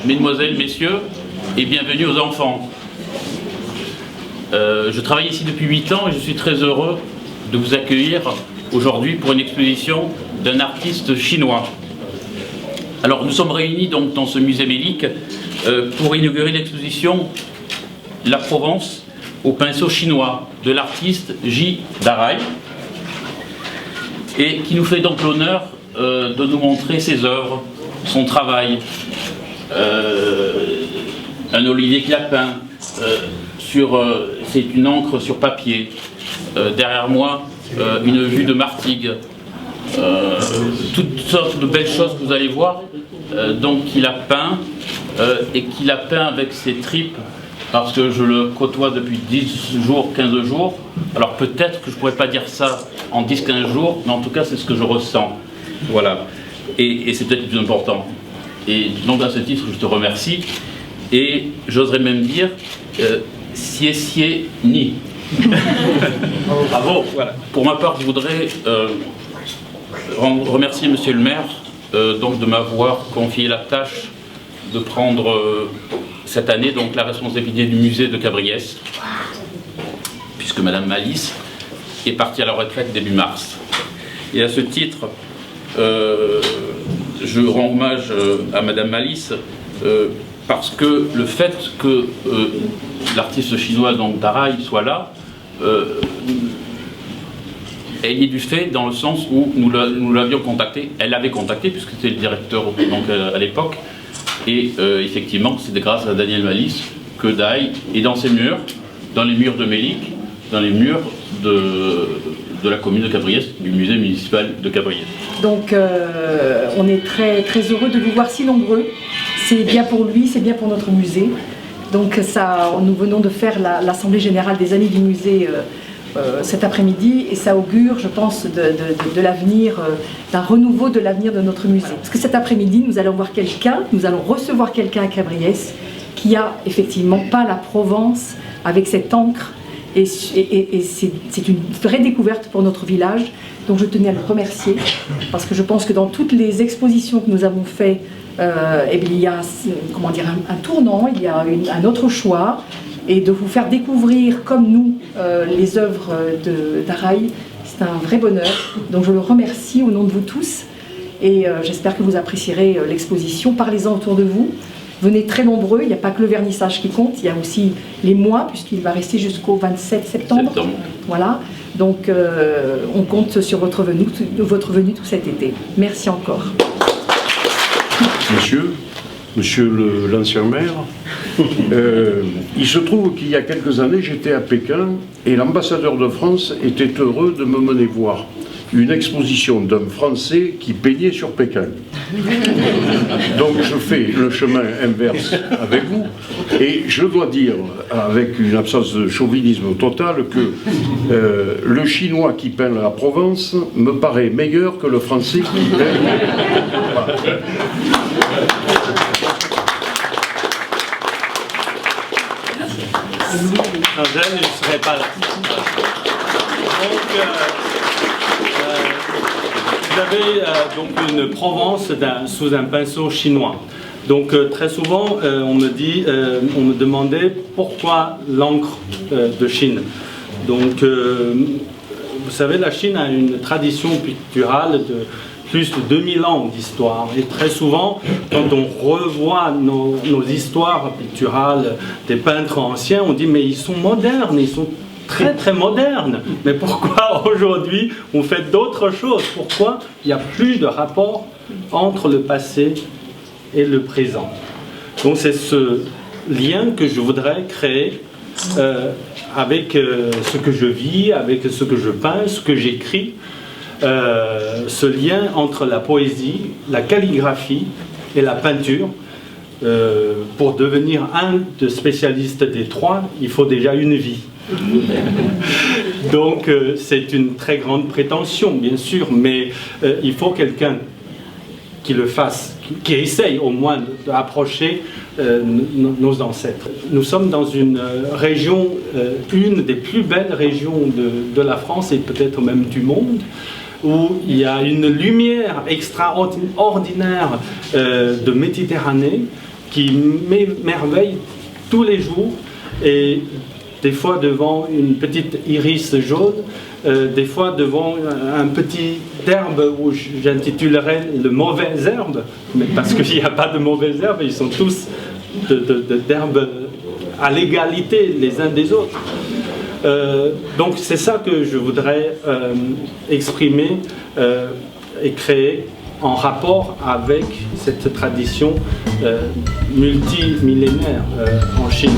mesdemoiselles, messieurs, et bienvenue aux enfants. Je travaille ici depuis 8 ans et je suis très heureux de vous accueillir aujourd'hui pour une exposition d'un artiste chinois. Alors nous sommes réunis donc dans ce musée Mélic pour inaugurer l'exposition La Provence au pinceau chinois de l'artiste J. Darai, et qui nous fait donc l'honneur de nous montrer ses œuvres, son travail. Un olivier qu'il a peint, c'est une encre sur papier. Derrière moi, une vue de Martigues. Toutes sortes de belles choses que vous allez voir, donc qu'il a peint, et qu'il a peint avec ses tripes, parce que je le côtoie depuis 10 jours, 15 jours. Alors peut-être que je ne pourrais pas dire ça en 10-15 jours, mais en tout cas c'est ce que je ressens. Voilà. Et c'est peut-être le plus important. Et donc à ce titre, je te remercie. Et j'oserais même dire, sié ni. Bravo. Voilà. Pour ma part, je voudrais remercier Monsieur le maire donc de m'avoir confié la tâche de prendre cette année donc la responsabilité du musée de Cabriès, puisque Madame Malice est partie à la retraite début mars. Et à ce titre, je rends hommage à Madame Malice parce que le fait que l'artiste chinois donc Darai soit là, elle y est du fait dans le sens où nous l'avions contacté, elle l'avait contacté puisque c'était le directeur donc, à l'époque, et effectivement c'est grâce à Daniel Malice que Darai est dans ses murs, dans les murs de Mélic, dans les murs de la commune de Cabriès, du musée municipal de Cabriès. Donc on est très, très heureux de vous voir si nombreux. C'est bien pour lui, c'est bien pour notre musée. Donc ça, nous venons de faire l'Assemblée Générale des Amis du Musée cet après-midi, et ça augure, je pense, de l'avenir, d'un renouveau de l'avenir de notre musée. Parce que cet après-midi, nous allons recevoir quelqu'un à Cabriès qui a effectivement peint la Provence avec cette encre. Et c'est une vraie découverte pour notre village, donc je tenais à le remercier, parce que je pense que dans toutes les expositions que nous avons faites, il y a comment dire, un tournant, il y a un autre choix, et de vous faire découvrir comme nous les œuvres de Darai, c'est un vrai bonheur. Donc je le remercie au nom de vous tous, et j'espère que vous apprécierez l'exposition. Parlez-en autour de vous. Venez très nombreux, il n'y a pas que le vernissage qui compte, il y a aussi les mois, puisqu'il va rester jusqu'au 27 septembre. Voilà, donc on compte sur votre venue tout cet été. Merci encore. Monsieur l'ancien maire, il se trouve qu'il y a quelques années, j'étais à Pékin et l'ambassadeur de France était heureux de me mener voir une exposition d'un Français qui peignait sur Pékin. Donc je fais le chemin inverse avec vous, et je dois dire, avec une absence de chauvinisme total, que le Chinois qui peint la Provence me paraît meilleur que le Français qui peint... Voilà. Je ne serai pas là. Donc, vous avez donc une Provence sous un pinceau chinois. Donc très souvent on me demandait pourquoi l'encre de Chine. Donc vous savez, la Chine a une tradition picturale de plus de 2000 ans d'histoire, et très souvent quand on revoit nos histoires picturales des peintres anciens, on dit mais ils sont modernes, ils sont très très moderne, mais pourquoi aujourd'hui on fait d'autres choses? Pourquoi il n'y a plus de rapport entre le passé et le présent? Donc c'est ce lien que je voudrais créer avec ce que je vis, avec ce que je peins, ce que j'écris, ce lien entre la poésie, la calligraphie et la peinture. Pour devenir un des spécialistes des trois, il faut déjà une vie. Donc c'est une très grande prétention, bien sûr, mais il faut quelqu'un qui le fasse, qui essaye au moins d'approcher nos ancêtres. Nous sommes dans une région, une des plus belles régions de la France et peut-être même du monde, où il y a une lumière extraordinaire de Méditerranée qui m'émerveille tous les jours, et des fois devant une petite iris jaune, des fois devant un petit herbe où j'intitulerais le mauvais herbe, mais parce qu'il n'y a pas de mauvaises herbes, ils sont tous d'herbes à l'égalité les uns des autres. Donc c'est ça que je voudrais exprimer et créer en rapport avec cette tradition multimillénaire en Chine.